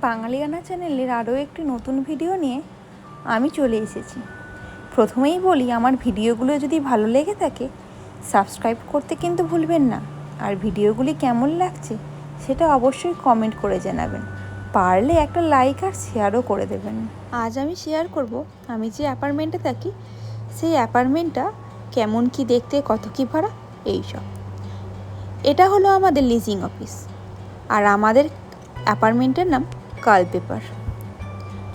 বাঙালিয়ানা চ্যানেলের আরও একটি নতুন ভিডিও নিয়ে আমি চলে এসেছি। প্রথমেই বলি, আমার ভিডিওগুলো যদি ভালো লেগে থাকে সাবস্ক্রাইব করতে কিন্তু ভুলবেন না। আর ভিডিওগুলি কেমন লাগছে সেটা অবশ্যই কমেন্ট করে জানাবেন। পারলে একটা লাইক আর শেয়ারও করে দেবেন। আজ আমি শেয়ার করব আমি যে অ্যাপার্টমেন্টে থাকি সেই অ্যাপার্টমেন্টটা কেমন কি দেখতে, কত কি ভাড়া, এইসব। এটা হলো আমাদের লিজিং অফিস আর আমাদের অ্যাপার্টমেন্টের নাম কালপেপার।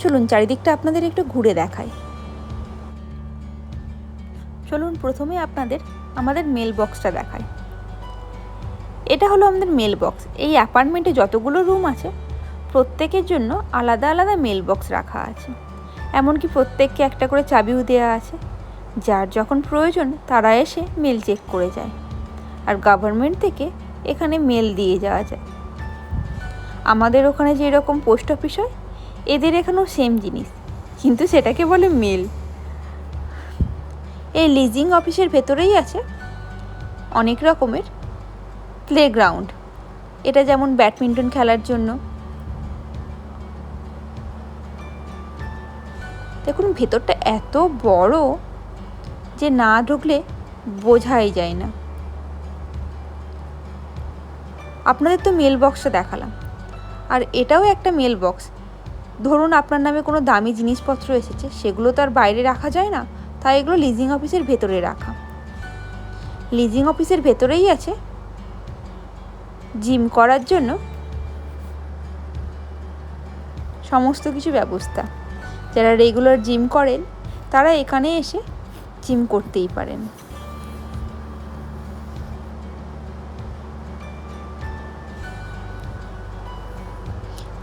চলুন চারিদিকটা আপনাদের একটু ঘুরে দেখাই। চলুন প্রথমে আপনাদের আমাদের মেল বক্সটা দেখাই। এটা হলো আমাদের মেল বক্স। এই অ্যাপার্টমেন্টে যতগুলো রুম আছে প্রত্যেকের জন্য আলাদা আলাদা মেল বক্স রাখা আছে। এমনকি প্রত্যেককে একটা করে চাবিও দেওয়া আছে। যার যখন প্রয়োজন তারা এসে মেল চেক করে যায়। আর গভর্নমেন্ট থেকে এখানে মেল দিয়ে যাওয়া যায়। আমাদের ওখানে যে এরকম পোস্ট অফিস হয়, এদের এখানেও সেম জিনিস, কিন্তু সেটাকে বলে মেল। এই লিজিং অফিসের ভেতরেই আছে অনেক রকমের প্লেগ্রাউন্ড। এটা যেমন ব্যাডমিন্টন খেলার জন্য। দেখুন ভেতরটা এত বড় যে না ঢুকলে বোঝাই যায় না। আপনাদের তো মেল বক্সটা দেখালাম, আর এটাও একটা মেল বক্স। ধরুন আপনার নামে কোনো দামি জিনিসপত্র এসেছে, সেগুলো তো আর বাইরে রাখা যায় না, তাই এগুলো লিজিং অফিসের ভেতরে রাখা। লিজিং অফিসের ভেতরেই আছে জিম করার জন্য সমস্ত কিছু ব্যবস্থা। যারা রেগুলার জিম করেন তারা এখানে এসে জিম করতেই পারেন।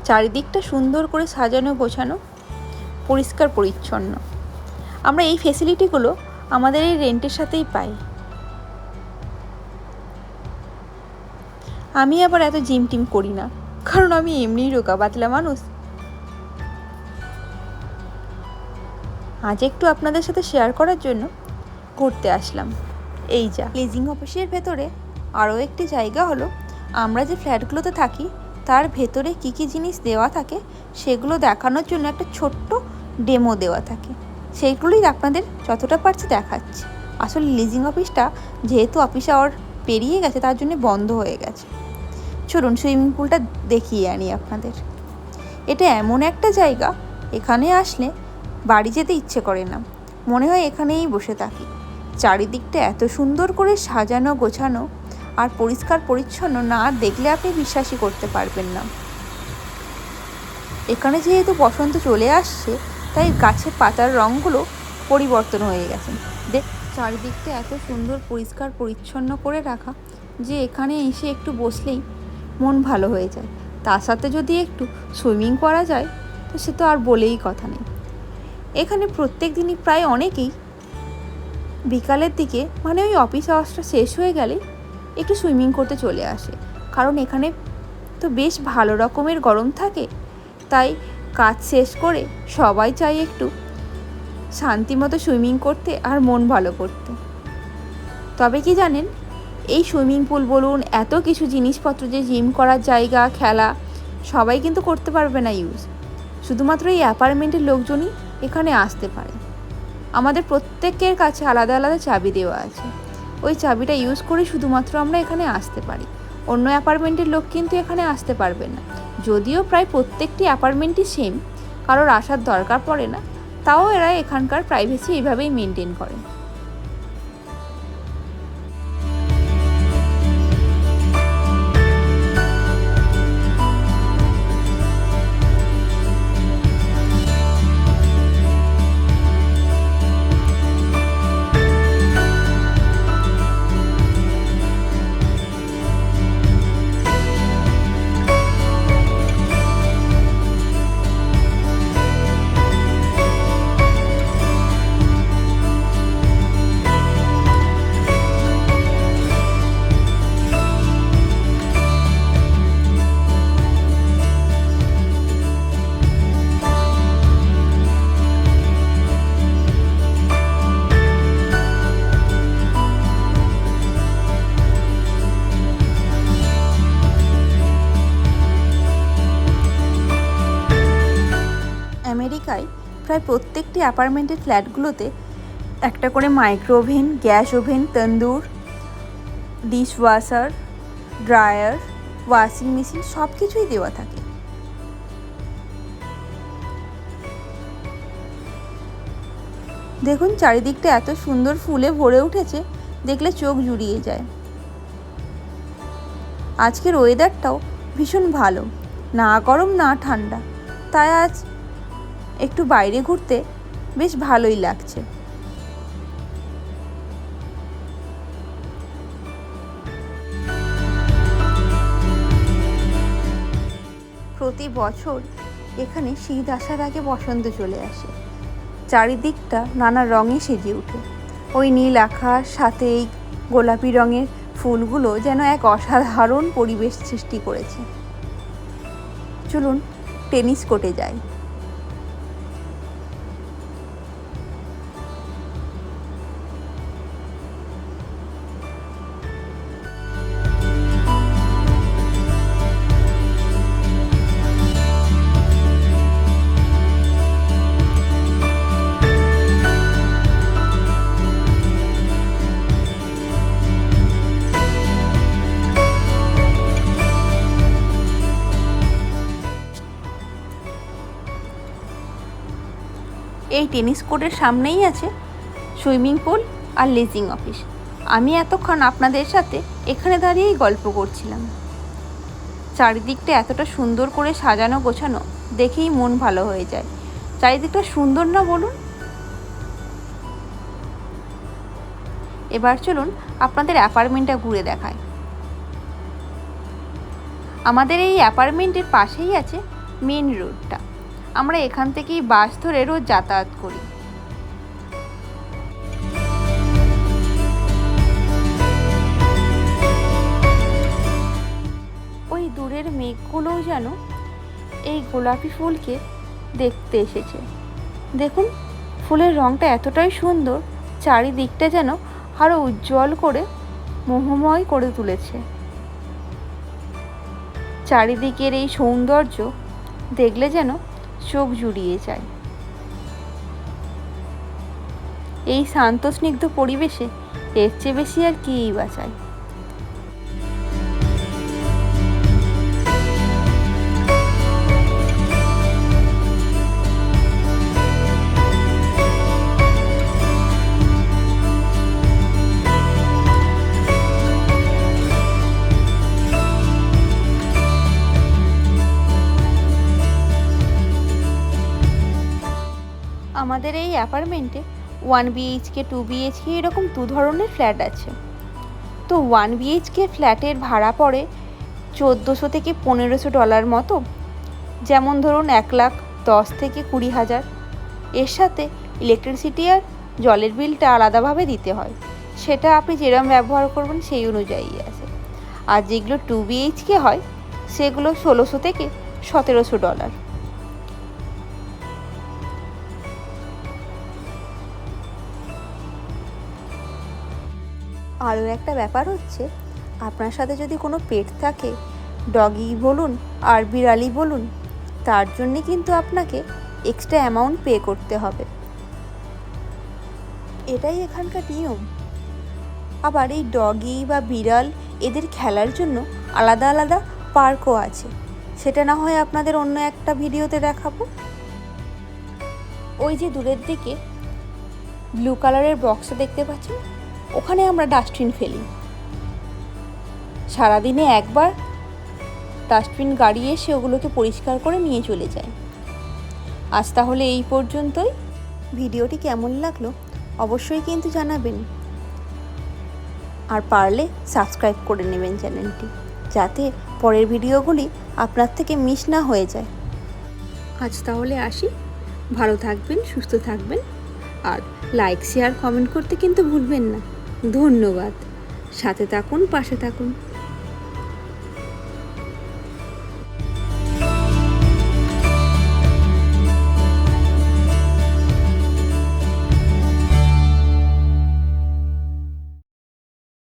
চারিদিকটা সুন্দর করে সাজানো গোছানো, পরিষ্কার পরিচ্ছন্ন। আমরা এই ফেসিলিটিগুলো আমাদের এই রেন্টের সাথেই পাই। আমি আবার এত জিম টিম করি না, কারণ আমি এমনিই রোগা পাতলা মানুষ। আজ একটু আপনাদের সাথে শেয়ার করার জন্য ঘুরতে আসলাম। এই যা লিজিং অফিসের ভেতরে আরও একটি জায়গা হলো, আমরা যে ফ্ল্যাটগুলোতে থাকি তার ভেতরে কী কী জিনিস দেওয়া থাকে সেগুলো দেখানোর জন্য একটা ছোট্ট ডেমো দেওয়া থাকে। সেইগুলোই আপনাদের যতটা পারছি দেখাচ্ছি। আসলে লিজিং অফিসটা যেহেতু অফিস আওয়ার পেরিয়ে গেছে তার জন্য বন্ধ হয়ে গেছে। চলুন সুইমিং পুলটা দেখিয়ে আনি আপনাদের। এটা এমন একটা জায়গা, এখানে আসলে বাড়ি যেতে ইচ্ছে করে না, মনে হয় এখানেই বসে থাকি। চারিদিকটা এত সুন্দর করে সাজানো গোছানো আর পরিষ্কার পরিচ্ছন্ন, না দেখলে আপনি বিশ্বাসই করতে পারবেন না। এখানে যেহেতু বসন্ত চলে আসছে তাই গাছের পাতার রঙগুলো পরিবর্তন হয়ে গেছে। চারিদিকটা এত সুন্দর পরিষ্কার পরিচ্ছন্ন করে রাখা যে এখানে এসে একটু বসলেই মন ভালো হয়ে যায়। তার সাথে যদি একটু সুইমিং করা যায় তো সে তো আর বলেই কথা নেই। এখানে প্রত্যেক দিনই প্রায় অনেকেই বিকালের দিকে, মানে ওই অফিস আওয়ার্সটা শেষ হয়ে গেলে একটু সুইমিং করতে চলে আসে। কারণ এখানে তো বেশ ভালো রকমের গরম থাকে, তাই কাজ শেষ করে সবাই চায় একটু শান্তিমতো সুইমিং করতে আর মন ভালো করতে। তবে কি জানেন, এই সুইমিং পুল বলুন, এত কিছু জিনিসপত্র, যে জিম করার জায়গা, খেলা, সবাই কিন্তু করতে পারবে না ইউজ। শুধুমাত্র এই অ্যাপার্টমেন্টের লোকজনই এখানে আসতে পারে। আমাদের প্রত্যেকের কাছে আলাদা আলাদা চাবি দেওয়া আছে। ওই চাবিটা ইউজ করে শুধুমাত্র আমরা এখানে আসতে পারি। অন্য অ্যাপার্টমেন্টের লোক কিন্তু এখানে আসতে পারবে না। যদিও প্রায় প্রত্যেকটি অ্যাপার্টমেন্টই সেম, কারোর আসার দরকার পড়ে না, তাও এরা এখানকার প্রাইভেসি এইভাবেই মেনটেন করে। এলাকায় প্রায় প্রত্যেকটি অ্যাপার্টমেন্টের ফ্ল্যাটগুলোতে একটা করে মাইক্রো ওভেন, গ্যাস ওভেন, তন্দুর, ডিশওয়াশার, ড্রায়ার, ওয়াশিং মেশিন সব কিছুই দেওয়া থাকে। দেখুন চারিদিকটা এত সুন্দর ফুলে ভরে উঠেছে, দেখলে চোখ জুড়িয়ে যায়। আজকের ওয়েদারটাও ভীষণ ভালো, না গরম না ঠান্ডা, তাই আজ একটু বাইরে ঘুরতে বেশ ভালোই লাগছে। প্রতি বছর এখানে শীত আসার আগে বসন্ত চলে আসে, চারিদিকটা নানা রঙে সেজে ওঠে। ওই নীল আকাশ সাথে এই গোলাপি রঙের ফুলগুলো যেন এক অসাধারণ পরিবেশ সৃষ্টি করেছে। চলুন টেনিস কোর্টে যাই। এই টেনিস কোর্টের সামনেই আছে সুইমিং পুল আর লিজিং অফিস। আমি এতক্ষণ আপনাদের সাথে এখানে দাঁড়িয়েই গল্প করছিলাম। চারিদিকটা এতটা সুন্দর করে সাজানো গোছানো, দেখেই মন ভালো হয়ে যায়। চারিদিকটা সুন্দর না বলুন? এবার চলুন আপনাদের অ্যাপার্টমেন্টটা ঘুরে দেখায়। আমাদের এই অ্যাপার্টমেন্টের পাশেই আছে মেন রোডটা। আমরা এখান থেকেই বাস ধরে রোজ যাতায়াত করি। ওই দূরের মেঘগুলোও যেন এই গোলাপি ফুলকে দেখতে এসেছে। দেখুন ফুলের রঙটা এতটাই সুন্দর, চারিদিকটা যেন আরো উজ্জ্বল করে মোহময় করে তুলেছে। চারিদিকের এই সৌন্দর্য দেখলে যেন চোখ জুড়িয়ে যায়। এই শান্ত স্নিগ্ধ পরিবেশে এর চেয়ে বেশি আর কিই বা চাই। আমাদের এই অ্যাপার্টমেন্টে 1 BHK 2 BHK এরকম 2 ধরনের ফ্ল্যাট আছে। তো 1 BHK ফ্ল্যাটের ভাড়া পড়ে $1400 থেকে $1500 মতো। যেমন ধরুন 1,10,000 থেকে 20,000। এর সাথে ইলেকট্রিসিটি আর জলের বিলটা আলাদাভাবে দিতে হয়, সেটা আপনি যেরকম ব্যবহার করবেন সেই অনুযায়ী আছে। আর যেগুলো 2 BHK হয় সেগুলো $1600 থেকে $1700। আরও একটা ব্যাপার হচ্ছে, আপনার সাথে যদি কোনো পেট থাকে, ডগি বলুন আর বিড়ালি বলুন, তার জন্যে কিন্তু আপনাকে এক্সট্রা অ্যামাউন্ট পে করতে হবে। এটাই এখানকার নিয়ম। আবার এই ডগি বা বিড়াল এদের খেলার জন্য আলাদা আলাদা পার্কও আছে, সেটা না হয় আপনাদের অন্য একটা ভিডিওতে দেখাবো। ওই যে দূরের দিকে ব্লু কালারের বক্সটা দেখতে পাচ্ছেন, ওখানে আমরা ডাস্টবিন ফেলি। সারাদিনে একবার ডাস্টবিন গাড়ি এসে ওগুলোকে পরিষ্কার করে নিয়ে চলে যায়। আজ তাহলে এই পর্যন্তই। ভিডিওটি কেমন লাগলো অবশ্যই কিন্তু জানাবেন, আর পারলে সাবস্ক্রাইব করে নেবেন চ্যানেলটি, যাতে পরের ভিডিওগুলি আপনার থেকে মিস না হয়ে যায়। আজ তাহলে আসি, ভালো থাকবেন, সুস্থ থাকবেন, আর লাইক শেয়ার কমেন্ট করতে কিন্তু ভুলবেন না। ধন্যবাদ। সাথে থাকুন, পাশে থাকুন।